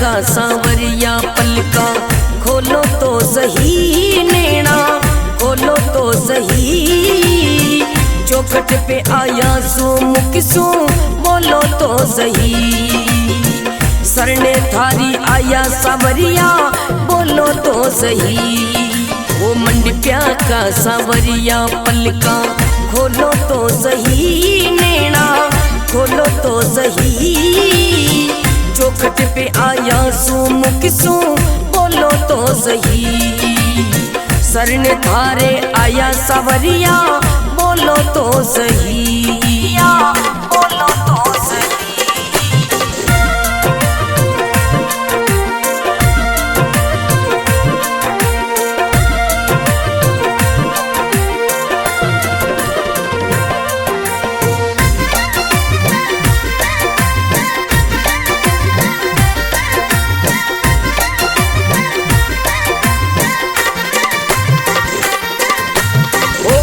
का सांवरिया पलका खोलो तो सही नैना, खोलो तो सही। चौखट पे आया सो मुख सो बोलो तो सही। सरने थारी आया सांवरिया बोलो तो सही। वो मंडप्या का सांवरिया पलका खोलो तो सही नैना, खोलो तो सही। चौखट पे आया सो मुख सो बोलो तो सही। सरन थारे आया सांवरिया बोलो तो सही, बोलो तो सही।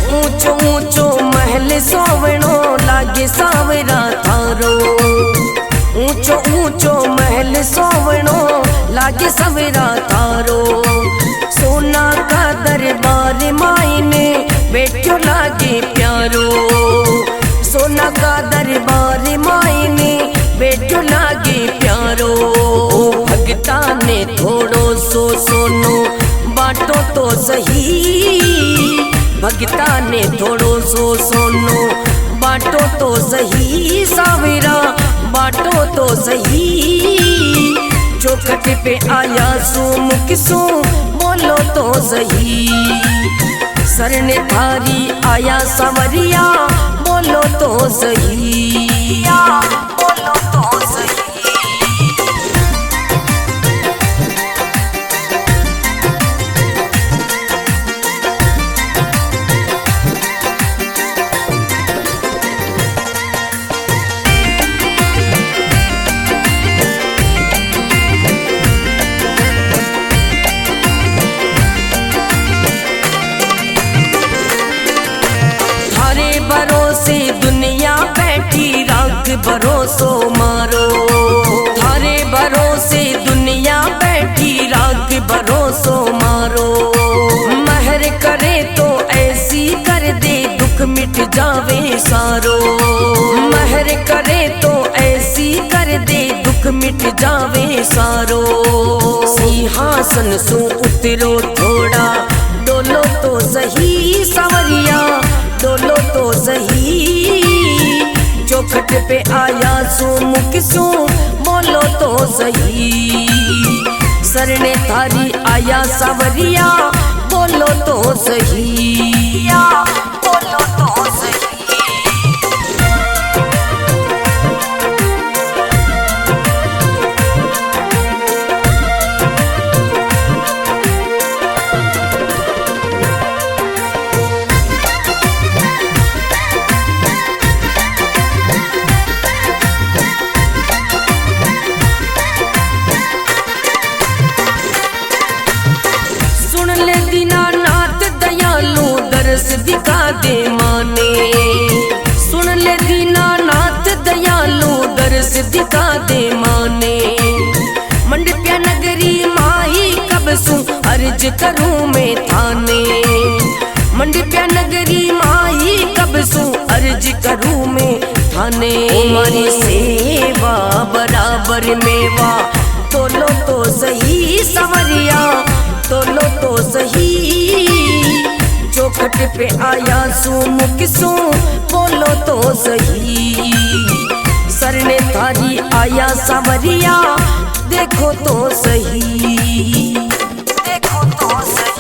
ऊंचो ऊंचो महल सोवणो लागे सांवरा थारो। ऊंचो ऊंचो महल सोवणो लागे सांवरा थारो। सोना का दरबार मायने बैठो लागे प्यारो। सोना का दरबार मायने बैठो लागे प्यारो। भगता ने थोड़ो सो सोनो बाटो तो सही। भगता ने थोड़ो सो सोनो बाटो तो सही। सांवरा बाटो तो सही। चौखट पे आया सो मुख सो बोलो तो सही। सरने थारी आया सांवरिया बोलो तो सही, बोलो तो सही। भरोसे दुनिया बैठी राख भरोसो मारो। थारे भरोसे दुनिया बैठी राख भरोसो मारो। महर करे तो ऐसी कर दे दुख मिट जावे सारो। महर करे तो ऐसी कर दे दुख मिट जावे सारो। सिंहासन सो उतरो थोड़ा डोलो तो सही सांवरिया डोलो तो सही। चौखट पे आया सो मुख सो बोलो तो सही। सरने थारी आया सांवरिया बोलो तो सही, बोलो तो सही। दिखा दे माने सुन ले दीनानाथ दयालु दर्श दिखा दे माने। मंडप्या नगरी माही कब सू अर्ज करूं मैं थाने। मंडप्या नगरी माही कब सू अर्ज करूं मैं थाने। हमारी सेवा बराबर मेवा तोलो तो सही सांवरिया तोलो तो सही। चौखट पे आया सो मुख सो बोलो तो सही। सरने थारी आया सांवरिया देखो तो सही, देखो तो सही।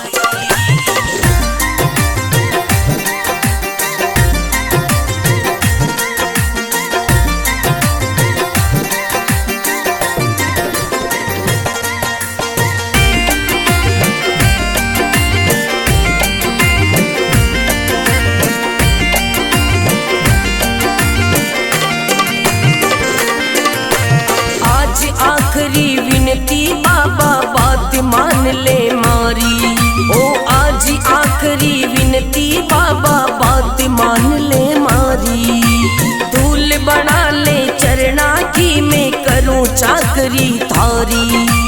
आखिरी विनती बाबा बात मान ले मारी। ओ आज आखिरी विनती बाबा बात मान ले मारी। धूल बना ले चरना की मैं करूं चाकरी थारी।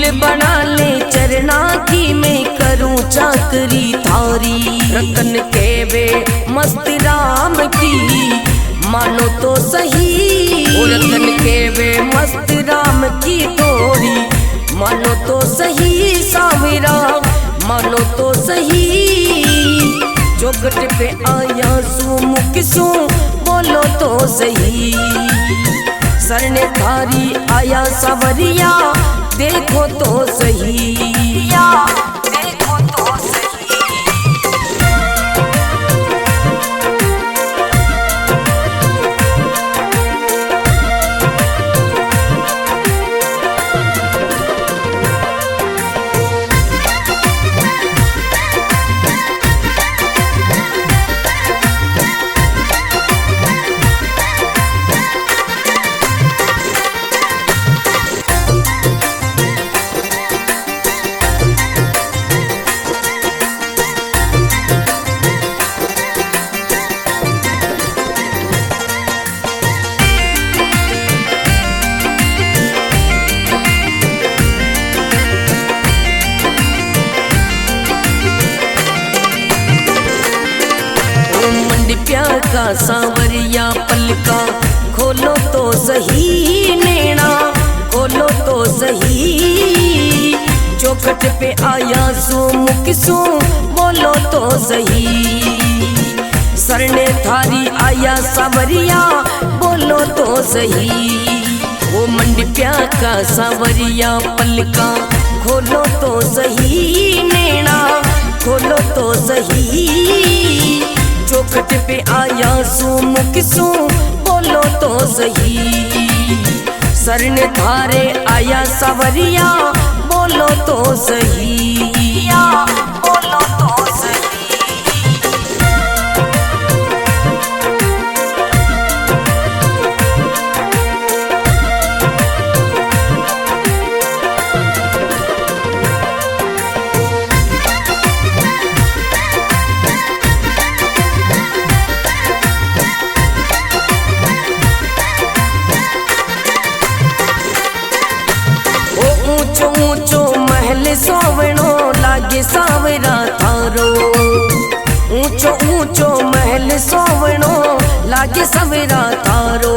दिल बना ले चरना की मैं करूं चाकरी थारी। रतन के वे मस्त राम की मानो तो सही, रतन के वे मस्त राम की तोरी मानो तो सही। सावरा मानो तो सही, चौखट पे आया सू मुख सू बोलो तो सही। सरने थारी आया सावरिया देखो तो सही, देखो तो सही। प्यार का सांवरिया पलका खोलो तो सही, नैना खोलो तो सही। चौखट पे आया सू मुख सू बोलो तो सही। सरने थारी आया सांवरिया बोलो तो सही। वो मंडप्या का सांवरिया पलका खोलो तो सही, नैना खोलो तो सही। चौखट पे आया सू मुख सू बोलो तो सही। सरने थारे आया सावरिया बोलो तो सही, बोलो तो सही। ऊंचो ऊंचो महल सोवणो लागे सावरा थारो। ऊंचो ऊंचो महल सोवणो लागे सावरा थारो।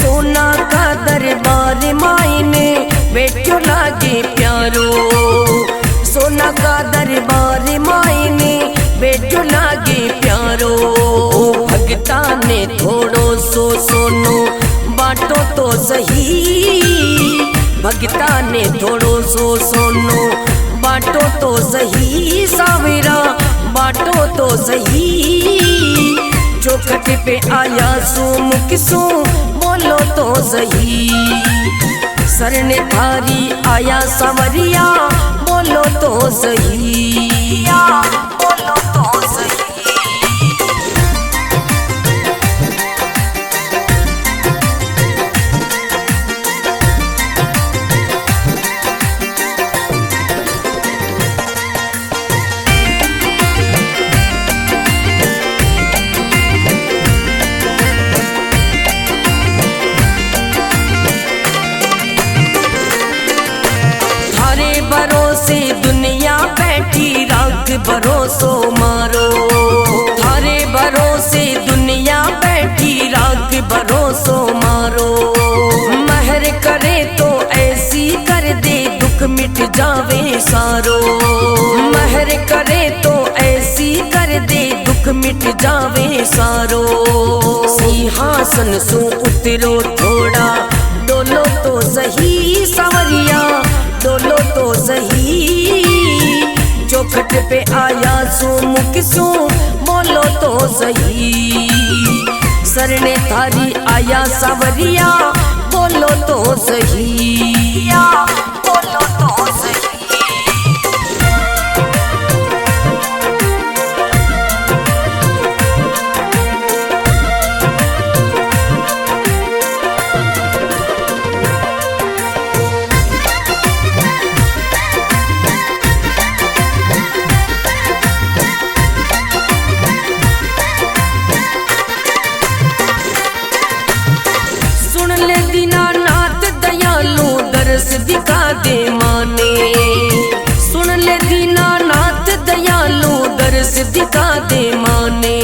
सोना का दरबार मायने बैठो लागे प्यारो। सोना का दरबार मायने बैठो लागे प्यारो। भगता ने थोड़ो सो सोनो बाटो तो सही। भगता ने थोड़ो सो सोनो बाटो तो सही। सावरा बाटो तो सही। चौखट पे आया सू मुख सू बोलो तो सही। सरने थारी आया सावरिया बोलो तो सही, बोलो तो सही। भरोसे दुनिया बैठी राख भरोसो मारो। थारे भरोसे दुनिया बैठी राख भरोसो मारो। महर करे तो ऐसी कर दे दुख मिट जावे सारो। महर करे तो ऐसी कर दे दुख मिट जावे सारो। सिंहासन सो उतरो थोड़ा डोलो तो सही। सावरिया डोलो तो सही। चौखट पे आया सू मुख सू बोलो तो सही। सरने थारी आया सावरिया बोलो तो सही, बोलो तो सही। दर्श दिखा दे माने।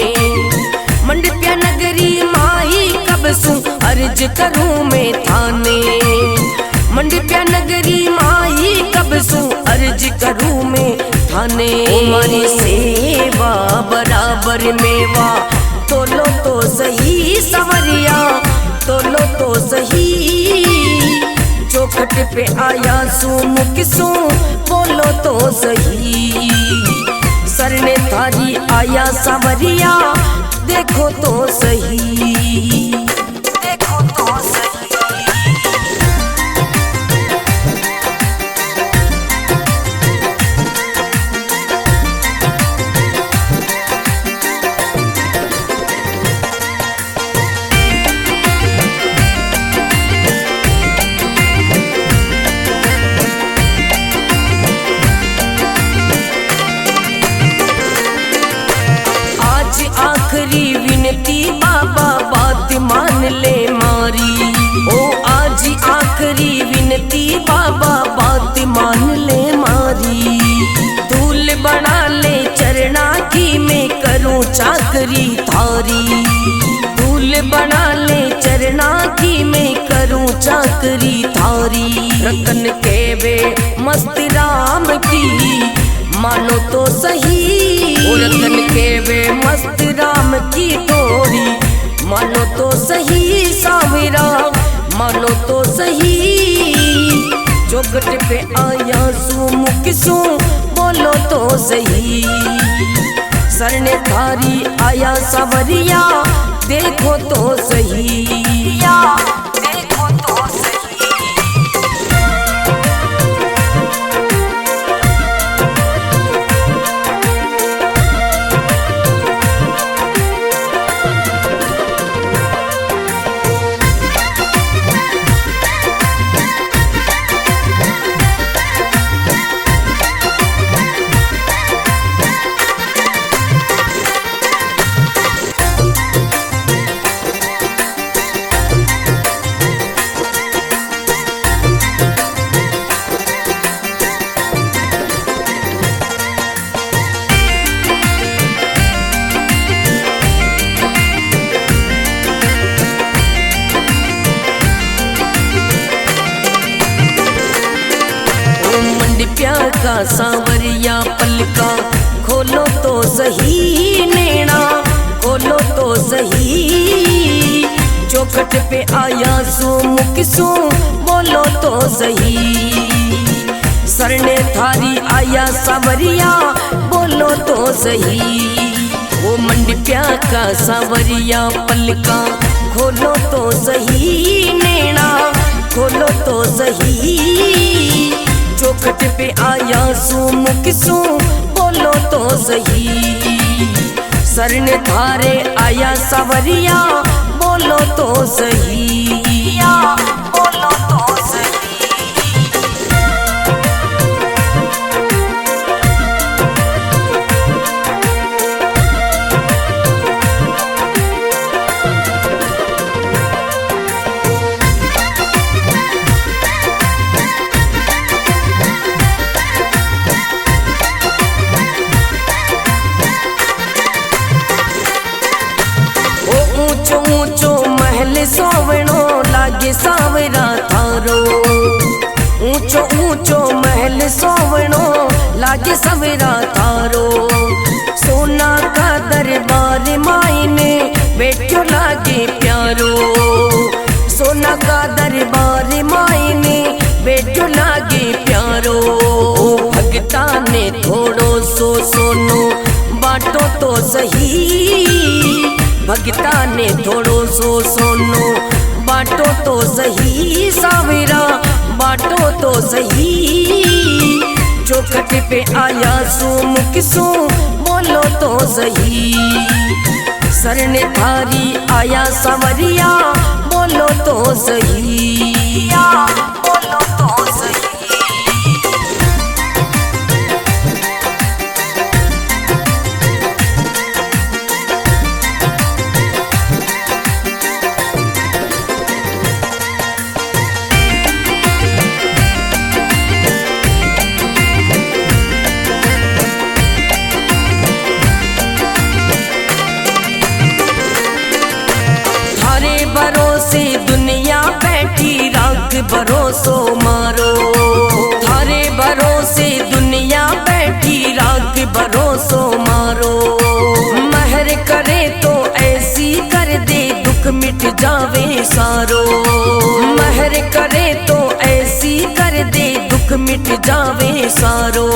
मंडपिया नगरी माई कब सू अर्ज करूं मैं थाने। मंडपिया नगरी माई कब सू अर्ज करूं मैं थाने। मारी सेवा बराबर मेवा तोलो तो सही सवरिया, तोलो तो सही। चौखट पे आया सू मुख सू बोलो तो सही। सरने थारी आया सवरिया देखो तो सही, देखो तो सही। आखिरी विनती बाबा बात मान ले मारी। ओ आज आखिरी विनती बाबा बात मान ले मारी। धूल बना ले चरना की मैं करूं चाकरी थारी। धूल बना ले चरना की मैं करूं चाकरी थारी। रतन के वे मस्त राम की मानो तो सही। रतन के वे मस्त राम की थोड़ी मानो तो सही। सावरा मानो तो सही। चौखट पे आया सू मुख सू बोलो तो सही। सरने थारी आया सवरिया देखो तो सही, देखो तो सही। प्यार का सांवरिया पलका खोलो तो सही। नैना खोलो तो सही। चौखट पे आया सू मुख सू बोलो तो सही। सरने थारी आया सांवरिया बोलो तो सही। वो मंडपिया का सांवरिया पलका खोलो तो सही। नैना खोलो तो सही। चौखट पे आया सू मुख सू बोलो तो सही। सरने थारे आया सवरिया बोलो तो सही, बोलो तो सही। ऊंचो ऊंचो महल सोवणो लागे सावरा थारो। ऊंचो ऊंचो महल सोवणो लागे सावरा थारो। सोना का दरबार मायने बैठो लागे प्यारो। सोना का दरबार मायने बैठो लागे प्यारो। भगता ने थोड़ो सो सोनो बाटो तो सही। भगता ने थोड़ो सो सोनो बाटो तो सही। सावरा बाटो तो सही। चौखट पे आया सू मुख सू बोलो तो सही। सरने थारी आया सावरिया बोलो तो सही, बोलो तो सही। भरोसो मारो। थारे भरोसे दुनिया बैठी राख भरोसो मारो। महर करे तो ऐसी कर दे दुख मिट जावे सारो। महर करे तो ऐसी कर दे दुख मिट जावे सारो।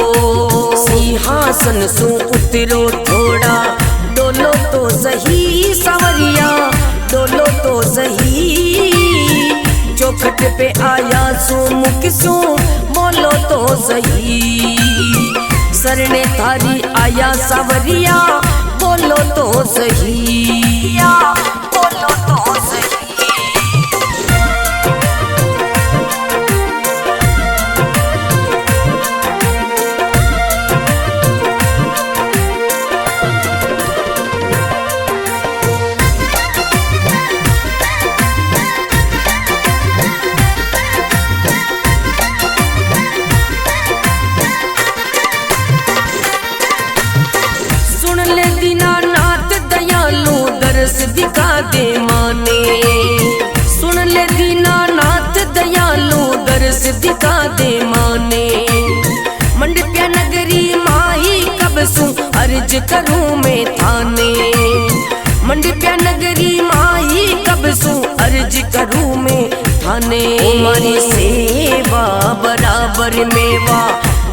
सिंहासन सु उतरो थोड़ा डोलो तो सही सवरिया, डोलो तो सही। चौखट पे आया सु मुख सु बोलो तो सही। सरने थारी आया सवरिया बोलो तो सही, बोलो तो सही। दिखा दे माने, सुन ले दीनानाथ दयालु दर्श दिखा दे माने। मंडप्या नगरी माही कब सु अर्ज करूं मैं थाने। मंडप्या नगरी माही कब सु अर्ज करूं मैं थाने। तुम्हारी सेवा बराबर मेवा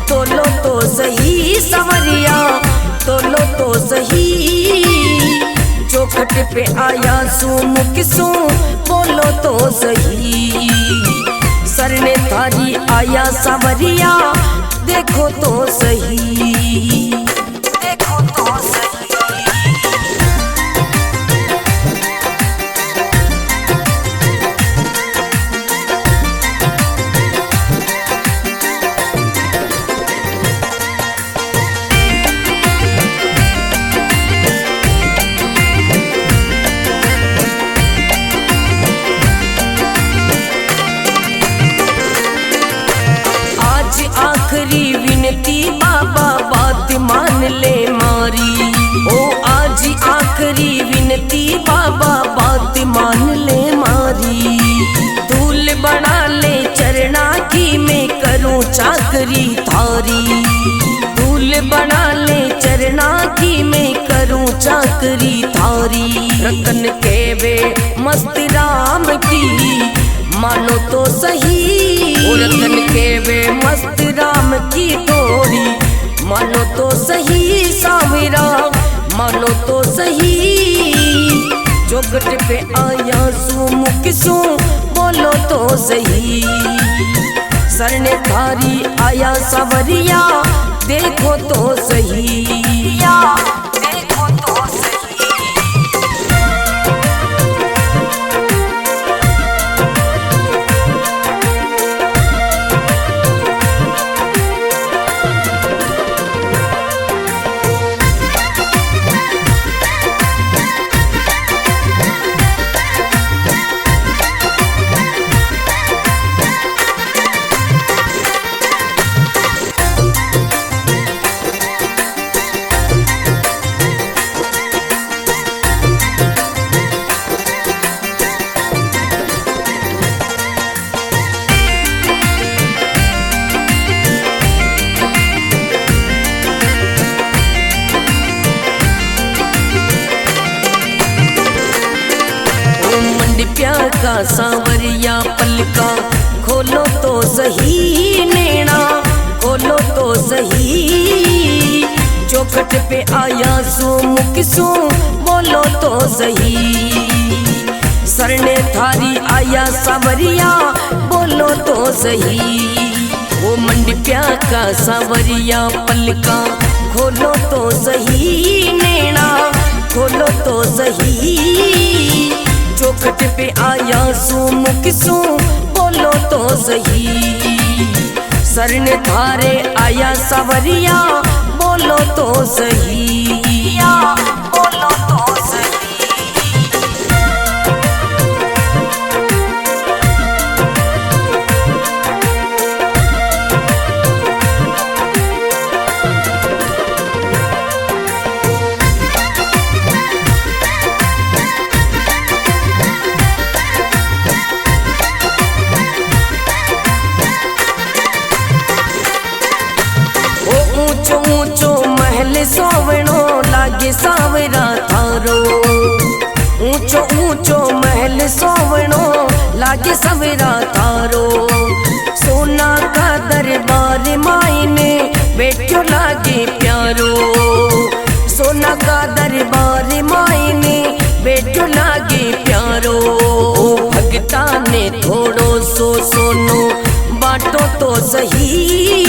तोलो तो सही सवरिया, तोलो तो सही। चौखट पे आया सु मुख सु बोलो तो सही। सरने थारी आया सवरिया देखो तो सही, देखो तो सही। आखिरी विनती बाबा बात मान ले मारी। ओ आज आखिरी विनती बाबा बात मान ले मारी। धूल बना ले चरना की मैं करूं चाकरी थारी। धूल बना ले चरना की मैं करूं चाकरी थारी। रतन के वे मस्त राम की मानो तो सही। रतन के वे मस्त राम की तोड़ी मानो तो सही। साविरा मानो तो सही। चौखट पे आया सु मुख सु बोलो तो सही। सरने थारी आया सवरिया देखो तो सही, देखो तो सही। प्यार का सांवरिया पलका खोलो तो सही। नैना खोलो तो सही। चौखट पे आया सु मुख सु बोलो तो सही। सरने थारी आया सांवरिया बोलो तो सही। वो मंडप्या का सांवरिया पलका खोलो तो सही। नैना खोलो तो सही। चौखट पे आया सु मुख सु बोलो तो सही। सरने थारे आया सवरिया बोलो तो सही, बोलो तो सही। बेटियों लागे प्यारो। सोना का दरबार मायने बेटियों लागे प्यारो। भगता ने थोड़ो सो सोनो बाटो तो सही।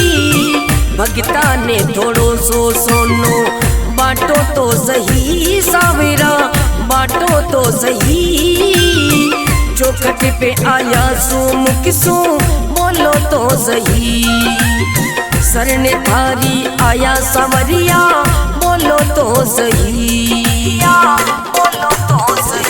भगता ने थोड़ो सो सोनो बाटो तो सही। सावेरा बाटो तो सही। चौखट पे आया सो मुख सो बोलो तो सही। शरण थारी आया सावरिया बोलो तो सही। बोलो तो सही।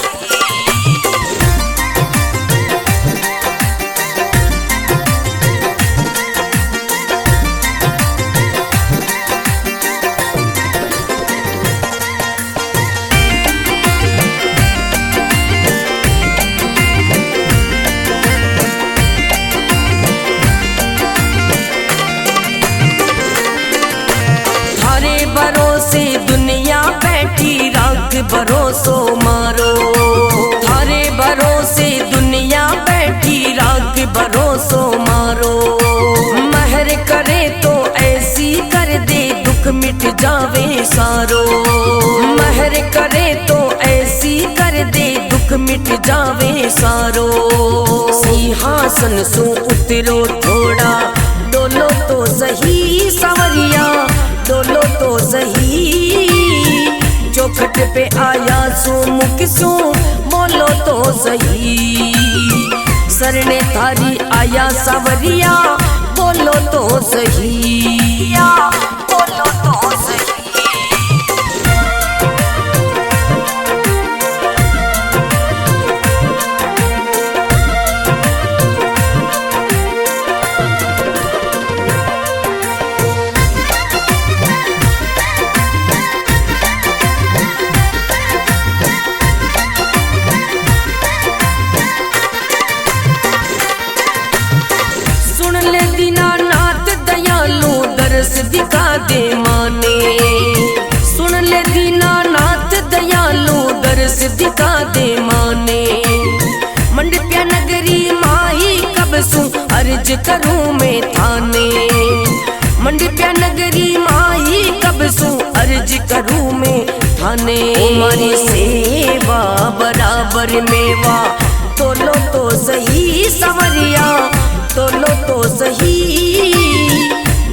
भरोसे दुनिया बैठी राख भरोसो मारो। थारे भरोसे दुनिया बैठी राख भरोसो मारो। महर करे तो ऐसी कर दे दुख मिट जावे सारो। महर करे तो ऐसी कर दे दुख मिट जावे सारो। सिंहासन सो उतरो थोड़ा डोलो तो सही। सावरिया डोलो तो सही। चौखट पे आया सो मुख सो बोलो तो सही। शरण थारी आया सावरिया बोलो तो सही। बोलो तो सही। दिखा दे माने। सुन ले दीनानाथ दयालु दर्श दिखा दे माने। मंडप्या नगरी माही कब सू अर्ज करूं मैं थाने। मंडप्या नगरी माही कब सू अर्ज करूं मैं थाने। तुम्हारी सेवा बराबर मेवा तोलो तो सही। सवरिया तोलो तो सही।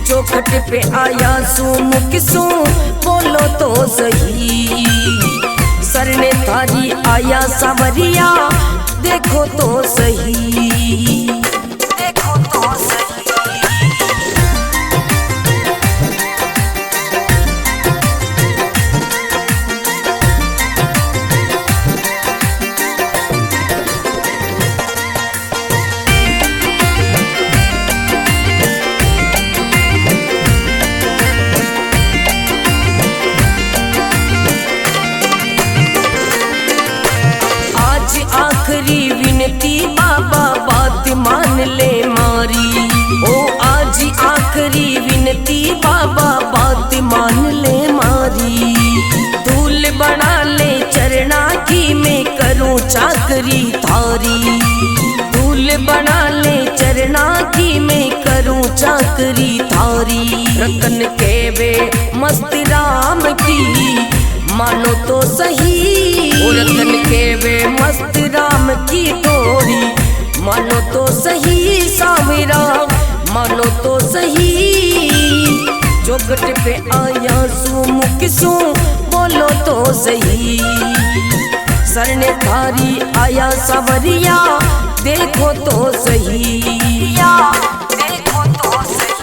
चौखट पे आया सू मुख सू बोलो तो सही। शरण थारी आया सावरिया देखो तो सही। देखो तो सही। आखिरी विनती बाबा बात मान ले मारी। ओ आज आखिरी विनती बाबा बात मान ले मारी। धूल बना ले चरना की मैं करूं चाकरी थारी। धूल बना ले चरना की मैं करूं चाकरी थारी। रतन के वे मस्त राम की मानो तो सही। रतन के वे मस्त राम की तोरी मानो तो सही। सावेरा मानो तो सही। चौखट पे आया सू मुख सू बोलो तो सही। शरण थारी आया सावरिया देखो तो सही। देखो तो सही।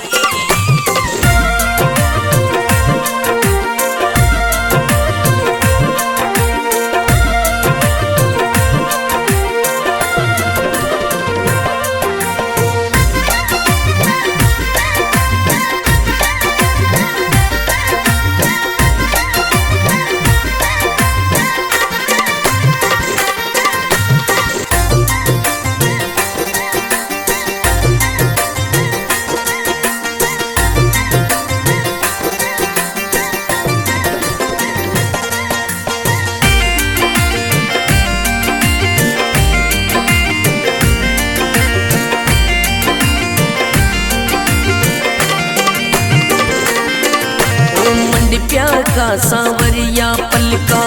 का सांवरिया पलका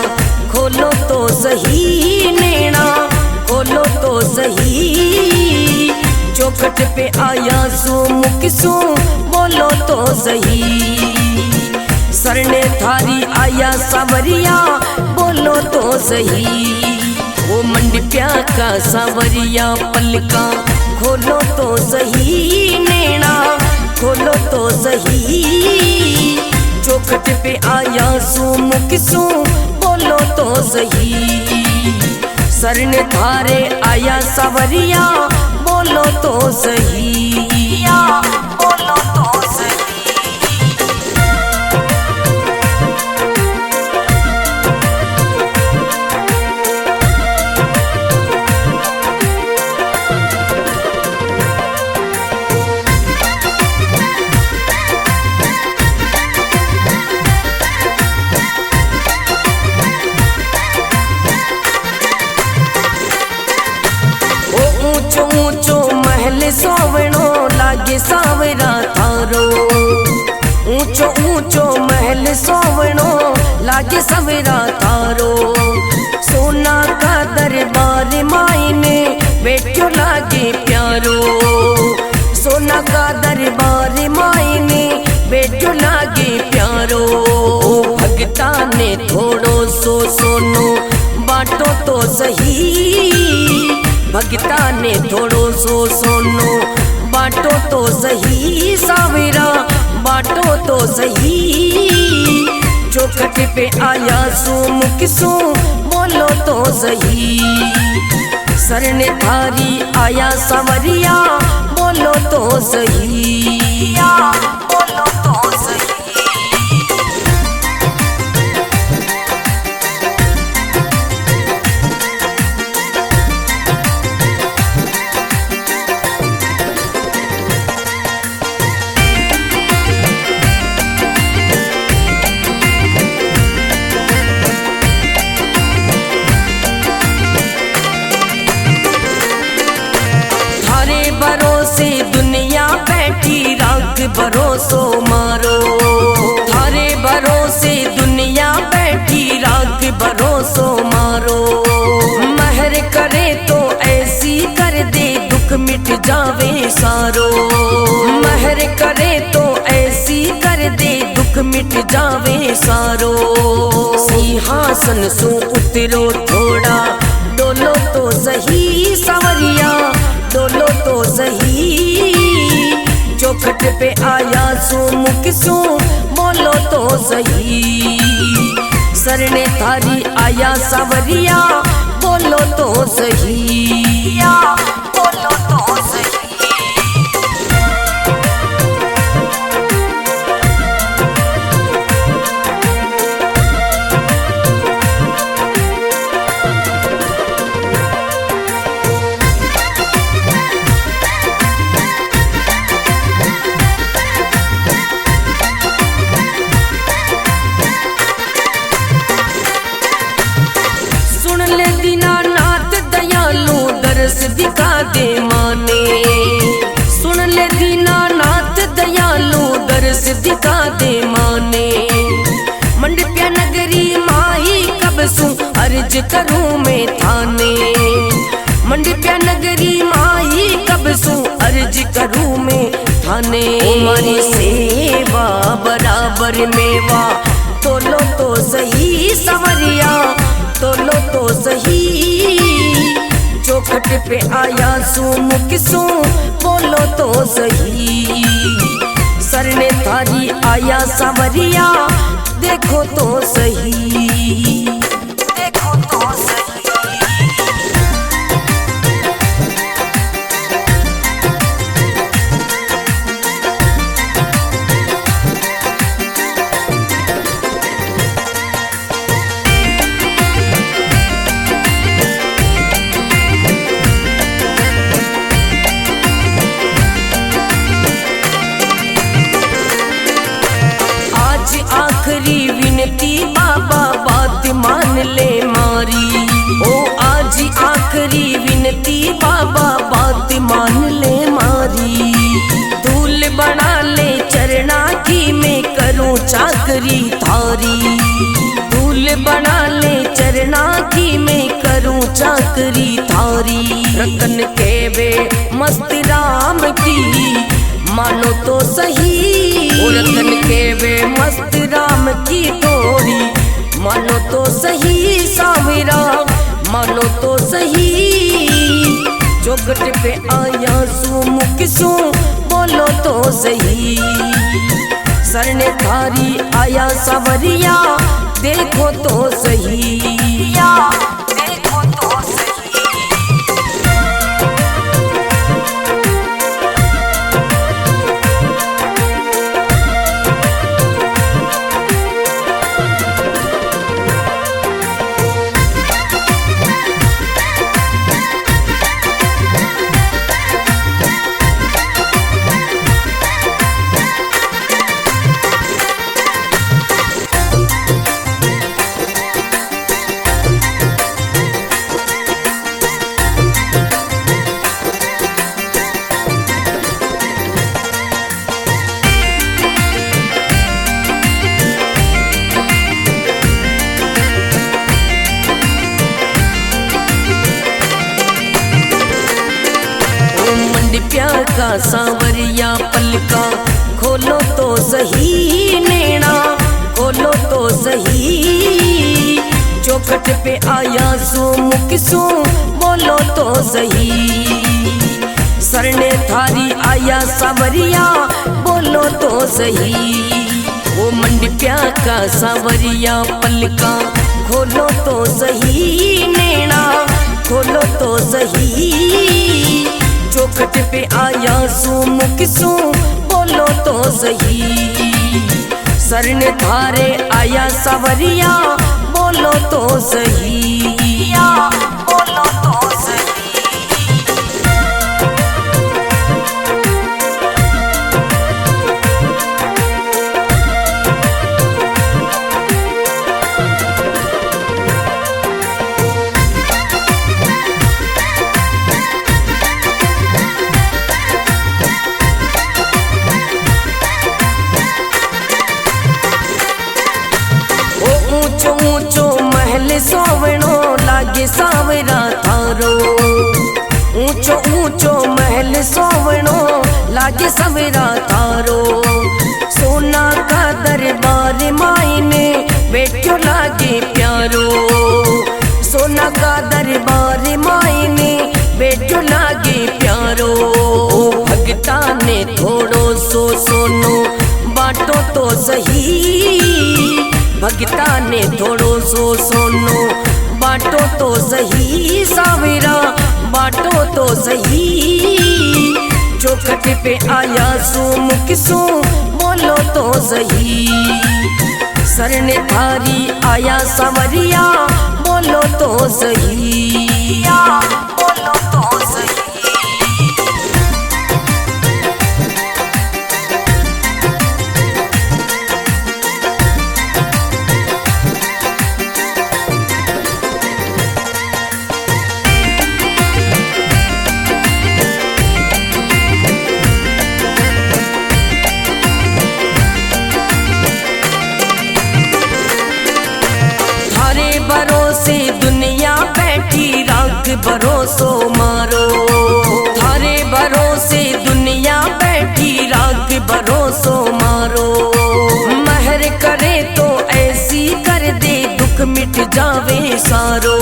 खोलो तो सही, नैना खोलो तो सही। चौखट पे आया सो मुख सो बोलो तो सही। सरने थारी आया सांवरिया बोलो तो सही। वो मंडप्या का सांवरिया पलका खोलो तो सही, नैना खोलो तो सही। चौखट पे आया सो मुख सो बोलो तो सही। सरने थारे आया सांवरिया बोलो तो सही, बोलो तो सही। ऊंचो ऊंचो महल सोवणो लागे सांवरा थारो। ऊंचो ऊंचो महल सोवणो लागे सांवरा थारो। सोना का दरबार मायने बैठो लागे प्यारो। सोना का दरबार मायने बैठो लागे प्यारो। भगता ने थोड़ो सो सोनो बाटो तो सही। भगता ने थोड़ो सो सोनो बाटो तो सही। सांवरा बाटो तो सही। चौखट पे आया सो मुख सो बोलो तो सही। सरने थारी आया सांवरिया बोलो तो सही, बोलो तो सही। भरोसे दुनिया बैठी राख भरोसो मारो। थारे भरोसे दुनिया बैठी राख भरोसो मारो। महर करे तो ऐसी कर दे दुख मिट जावे सारो। महर करे तो ऐसी कर दे दुख मिट जावे सारो। सिंहासन सो उतरो थोड़ा डोलो तो सही। सांवरिया डोलो तो सही। चौखट पे आया सो मुख सो बोलो तो सही। सरने थारी आया सांवरिया बोलो तो सही, बोलो तो सही। दीनानाथ दयालु दरस दिखा दे माने। सुन ले दीनानाथ दयालु दरस दिखा दे माने। मंडप्या नगरी माही कब सू अर्ज करूं मैं थाने। मंडप्या नगरी माही कब सू अर्ज करूं मैं थाने। तुम्हारी सेवा बराबर मेवा तोलो तो सही। सांवरिया तोलो तो सही। चौखट पे आया सो मुख सो बोलो तो सही। सरने थारी आया सांवरिया देखो तो सही, देखो तो सही। आखिरी विनती बाबा बात मान ले मारी। ओ आज आखिरी विनती बाबा बात मान ले मारी। धूल बना ले चरना की मैं करूं चाकरी थारी। चाकरी थारी। रतन के वे मस्त राम की मानो तो सही। रतन के वे मस्त राम की थोड़ी मानो तो सही। सावरा मानो तो सही। चौखट पे आया सू मुख सू बोलो तो सही। सरने थारी आया सावरिया देखो तो सही। देखो तो सही। प्यार का सांवरिया पलका खोलो तो सही। नैना खोलो तो सही। चौखट पे आया सू मुख सू बोलो तो सही। सरने थारी आया सांवरिया बोलो तो सही। वो मंडप्या का सांवरिया पलका खोलो तो सही। नैना खोलो तो सही। चौखट पे आया सू मुख सू बोलो तो सही। सरने थारे आया सावरिया बोलो तो सही। बोलो तो सही। ऊंचो ऊंचो महल सोवणो लागे सावरा थारो। ऊंचो ऊंचो महल सोवणो लागे सावरा थारो। सोना का दरबार मायने बैठो लागे प्यारो। सोना का दरबार मायने बैठो लागे प्यारो। भगता ने थोड़ो सो सोनो बाटो तो सही। भगता ने थोड़ो सो सोनो बाटो तो सही। सावरा बाटो तो सही। चौखट पे आया सू मुख सू बोलो तो सही। सरने थारी आया सावरिया बोलो तो सही। बोलो तो सही। भरोसे दुनिया बैठी राख भरोसो मारो। थारे भरोसे दुनिया बैठी राख भरोसो मारो। महर करे तो ऐसी कर दे दुख मिट जावे सारो।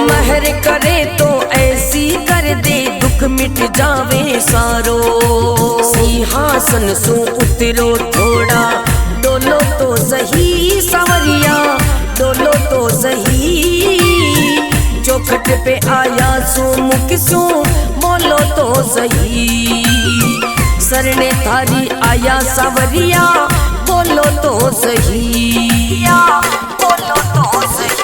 महर करे तो ऐसी कर दे दुख मिट जावे सारो। सिंहासन सु उतरो थोड़ा डोलो तो सही। सावरिया डोलो तो सही। चौखट पे आया सू मुख सू बोलो तो सही। सरने थारी आया सावरिया बोलो तो सही। बोलो तो सही।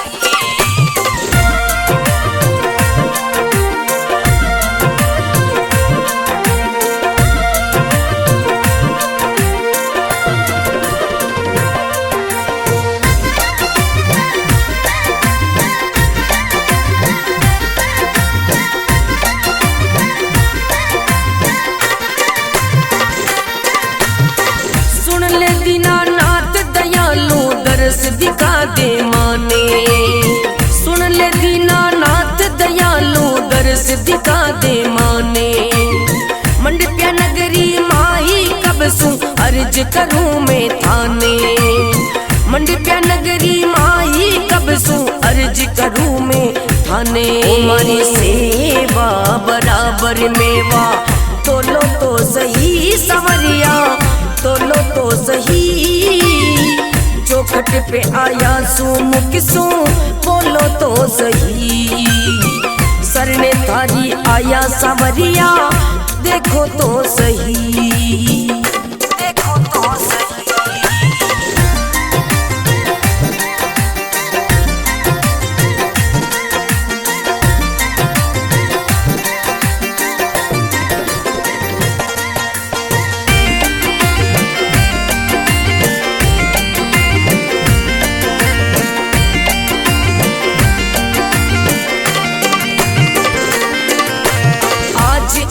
दिखा दे माने। मंडपिया नगरी माही कब सू अर्ज करूं मैं थाने। मंडपिया नगरी माही कब सू अर्ज करूं मैं थाने। मारी सेवा बराबर मेवा तोलो तो सही सवरिया, तोलो तो सही। चौखट पे आया सू मुख सू बोलो तो सही। सरने थारी आया सवरिया देखो तो सही, देखो तो सही।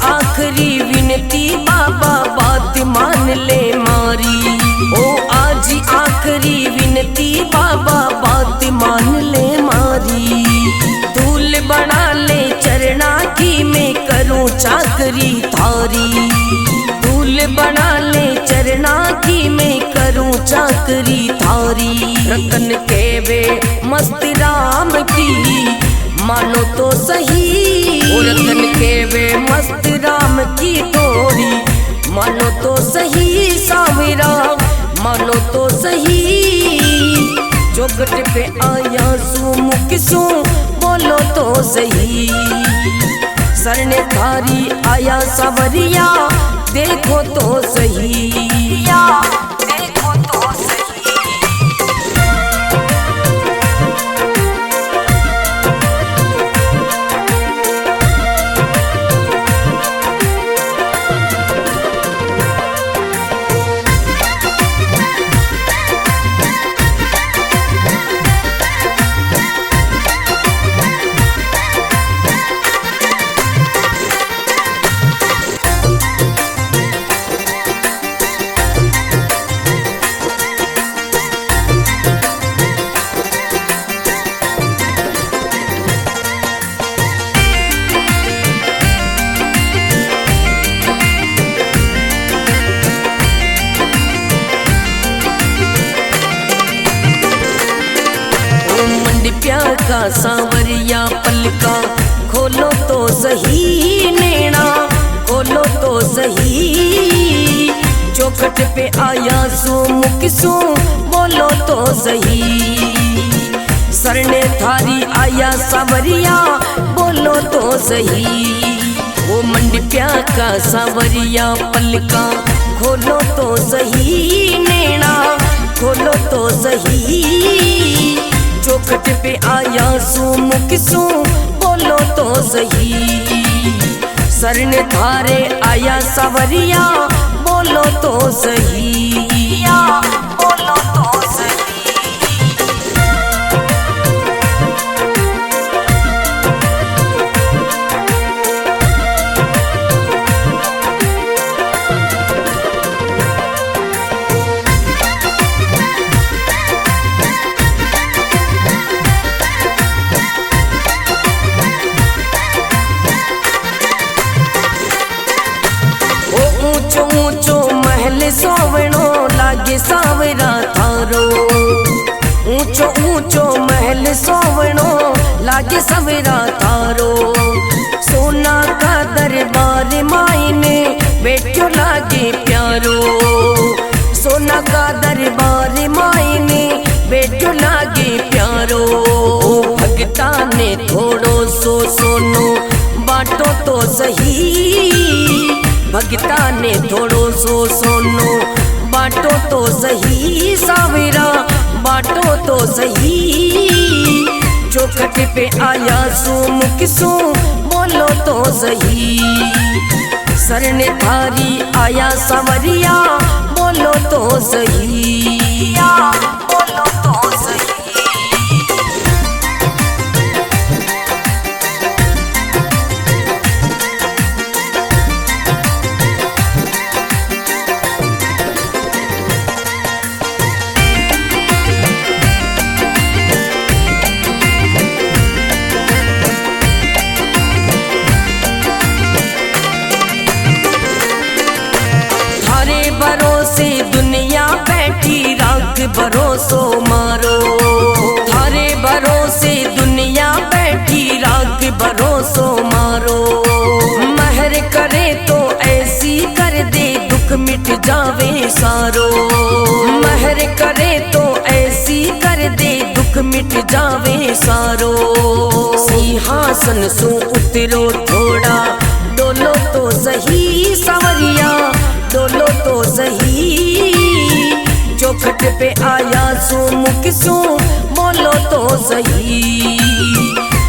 आखिरी विनती बाबा बात मान ले मारी। ओ आज आखिरी विनती बाबा बात मान ले मारी। धूल बना ले चरना की मैं करूं चाकरी थारी। धूल बना ले चरना की मैं करूं चाकरी थारी। रतन के वे मस्त राम की मानो तो सही। रतन के वे मस्त राम की तोड़ी मानो तो सही। सावरा मानो तो सही। चौखट पे आया सू मुख सू बोलो तो सही। सरने थारी आया सवरिया देखो तो सही, देखो तो सही। प्यार का सांवरिया पलका खोलो तो सही। नैना खोलो तो सही। चौखट पे आया सू मुख सू बोलो तो सही। सरने थारी आया सांवरिया बोलो तो सही। वो मंडपिया का सांवरिया पलका खोलो तो सही। नैना खोलो तो सही। चौखट पे आया सू मुख सू बोलो तो सही। सरने थारे आया सवरिया बोलो तो सही, बोलो तो सही। ऊंचो महल सोवनो लागे सावरा थारो। ऊंचो ऊंचो महल सोवनो लागे सावरा थारो। सोना का दरबार मायने बैठो लागे प्यारो। सोना का दरबार मायने बैठो लागे प्यारो। भगता ने थोड़ो सो सोनो बाटो तो सही। भगता ने थोड़ो सो सोनो बाटो तो सही। सावरा बाटो तो सही। चौखट पे आया सू मुख सू बोलो तो सही। सरने थारी आया सावरिया बोलो तो सही, बोलो तो सही। भरोसो मारो। थारे भरोसे दुनिया बैठी राख भरोसो मारो। महर करे तो ऐसी कर दे दुख मिट जावे सारो। महर करे तो ऐसी कर दे दुख मिट जावे सारो। सिंहासन सु उतरो थोड़ा डोलो तो सही सवरिया, डोलो तो सही। चौखट पे आया सू मुख सू बोलो तो सही।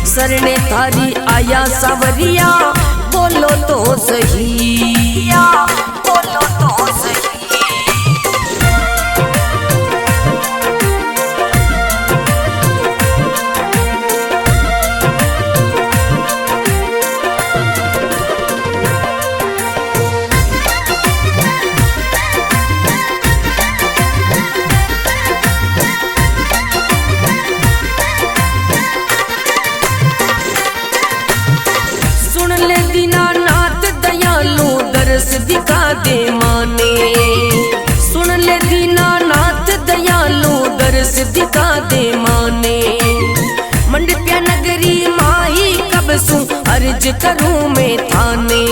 सरने थारी आया सवरिया बोलो तो सही, बोलो तो सही। दिखा दे माने, सुन ले दीनानाथ दयालु दर्श दिखा दे माने। मंडप्या नगरी माही कब सू अर्ज करूं मैं थाने।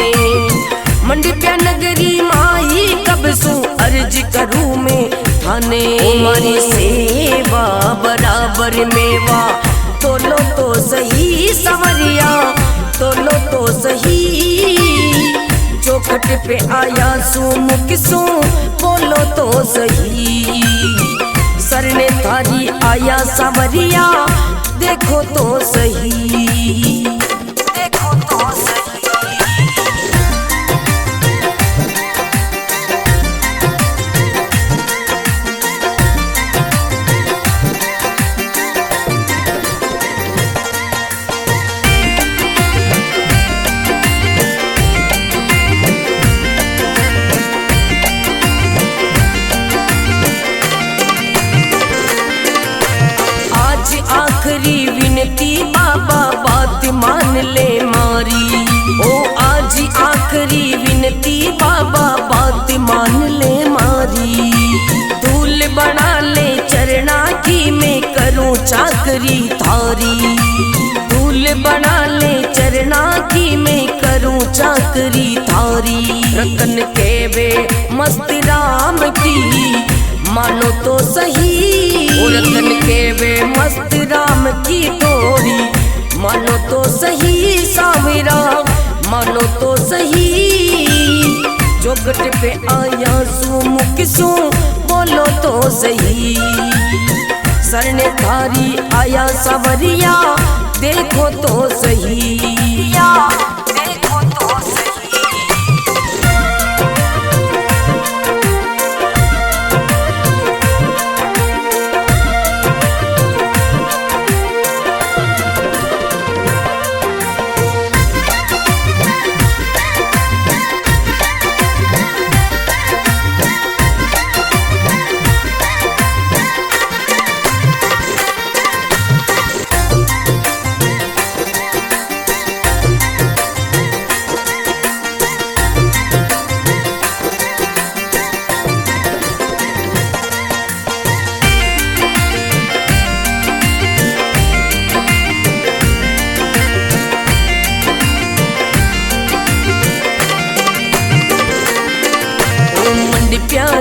मंडप्या नगरी माही कब सू अर्ज करूं मैं थाने। हमारी सेवा बराबर मेवा तोलो तो सही सवरिया, तोलो तो सही। चौखट पे आया सू मुख सू बोलो तो सही। सरने थारी आया सवरिया देखो तो सही, देखो तो सही। आखिरी विनती बाबा बात मान ले मारी। ओ आज आखिरी विनती बाबा बात मान ले मारी। धूल बना ले चरना की मैं करूं चाकरी थारी। धूल बना ले चरना की मैं करूं चाकरी थारी। रतन के वे मस्त राम की मानो तो सही। रतन के वे मस्त राम की टोरी मानो तो सही। सावरा मानो तो सही। चौखट पे आया सू मुख सू बोलो तो सही। सरने थारी आया सवरिया देखो तो सही, देखो तो सही।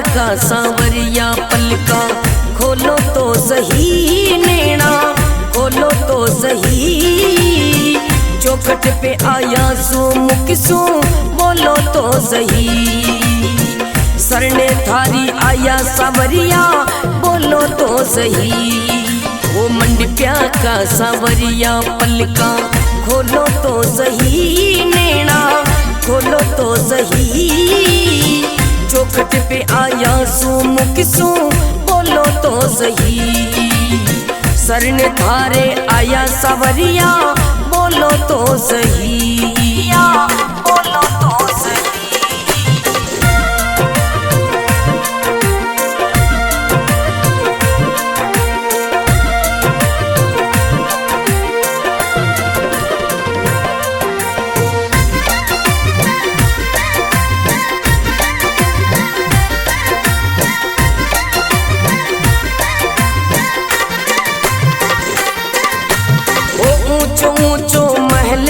का सांवरिया पलका खोलो तो सही। नैना खोलो तो सही। चौखट पे आया सू मुख सू बोलो तो सही। सरने थारी आया सांवरिया बोलो तो सही। वो मंडप्या का सांवरिया पलका खोलो तो सही। नैना खोलो तो सही। चौखट पे आया सू मुख सू बोलो तो सही। सरने थारे आया सवरिया बोलो तो सही, बोलो तो सही।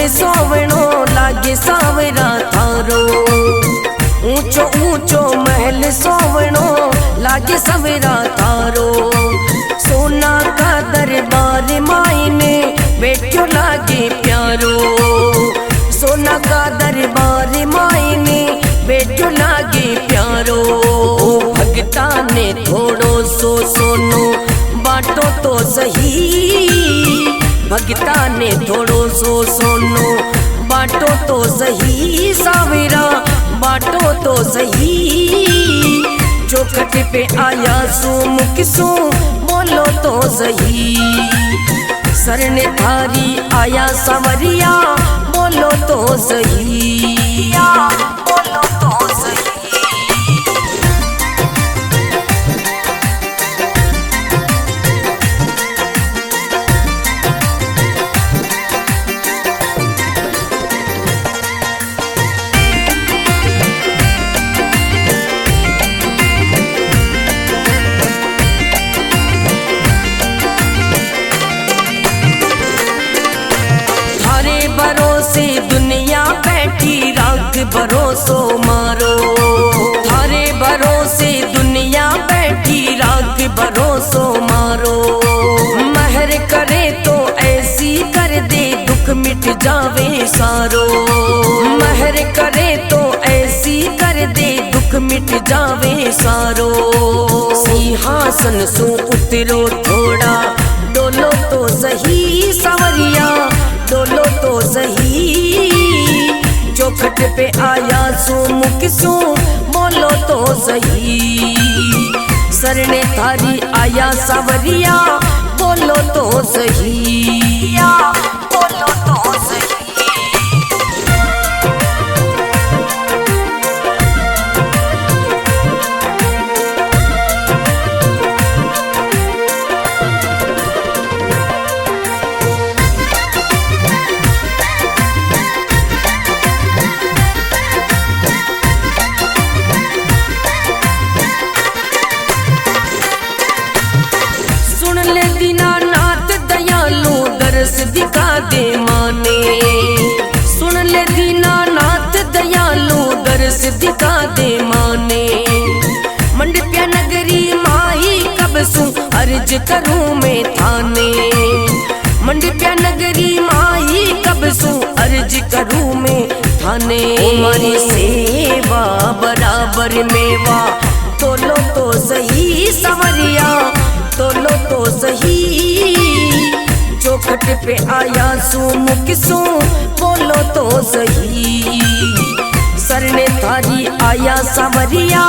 सोवनो लागे सावरा थारो। ऊंचो ऊंचो महल सोवनो लागे सवेरा तारो। सोना का दरबार मायने बैठो लागे प्यारो। सोना का दरबार मायने बैठो लागे प्यारो। भगता ने थोड़ो सो सोनो बाटो तो सही। भगता ने थोड़ो सो सोनो बाटो तो सही। सावेरा बाटो तो सही। चौखट पे आया सो मुख सो बोलो तो सही। सरने थारी आया सावरिया बोलो तो सही। बोलो तो सही। भरोसे दुनिया बैठी राख भरोसो मारो। थारे भरोसे दुनिया बैठी राख भरोसो मारो। महर करे तो ऐसी कर दे दुख मिट जावे सारो। महर करे तो ऐसी कर दे दुख मिट जावे सारो। सिंहासन सो उतरो थोड़ा डोलो तो सही। सावरिया डोलो तो सही। चौखट पे आया सो मुख सो बोलो तो सही। सरने थारी आया सावरिया बोलो तो सही। बोलो तो सही। दीनानाथ दयालु दरस दिखा दे माने। सुन ले दीनानाथ दयालु दरस दिखा दे माने। मंडप्या नगरी माही कब सू अर्ज करूं मैं थाने। मंडप्या नगरी माही कब सू अर्ज करूं मैं थाने। तुम्हारी सेवा बराबर मेवा तोलो तो सही। सवरिया तोलो तो सही। चौखट पे आया सो मुख सो बोलो तो सही। सरने थारी आया सावरिया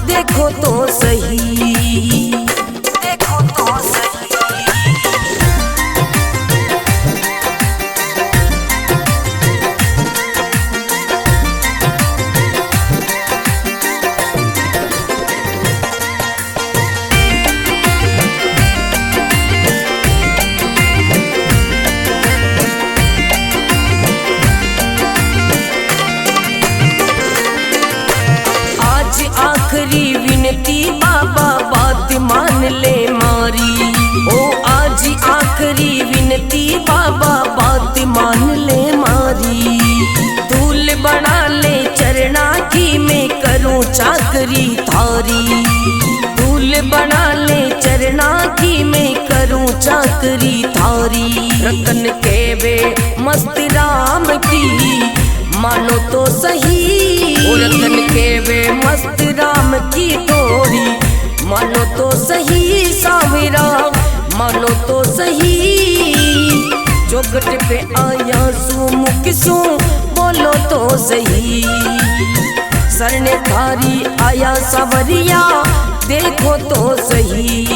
देखो तो सही। देखो तो सही। आखिरी विनती बाबा बात मान ले मारी। ओ आज आखिरी विनती बाबा बात मान ले मारी। धूल बना ले चरना की मैं करूं चाकरी थारी। धूल बना ले चरना की मैं करूं चाकरी थारी। रतन के वे मस्त राम की मानो तो सही। रतन के वे मस्त राम की तोरी मानो तो सही। सावरा मानो तो सही। चौखट पे आया सो मुख सो बोलो तो सही। सरने थारी आया सावरिया देखो तो सही।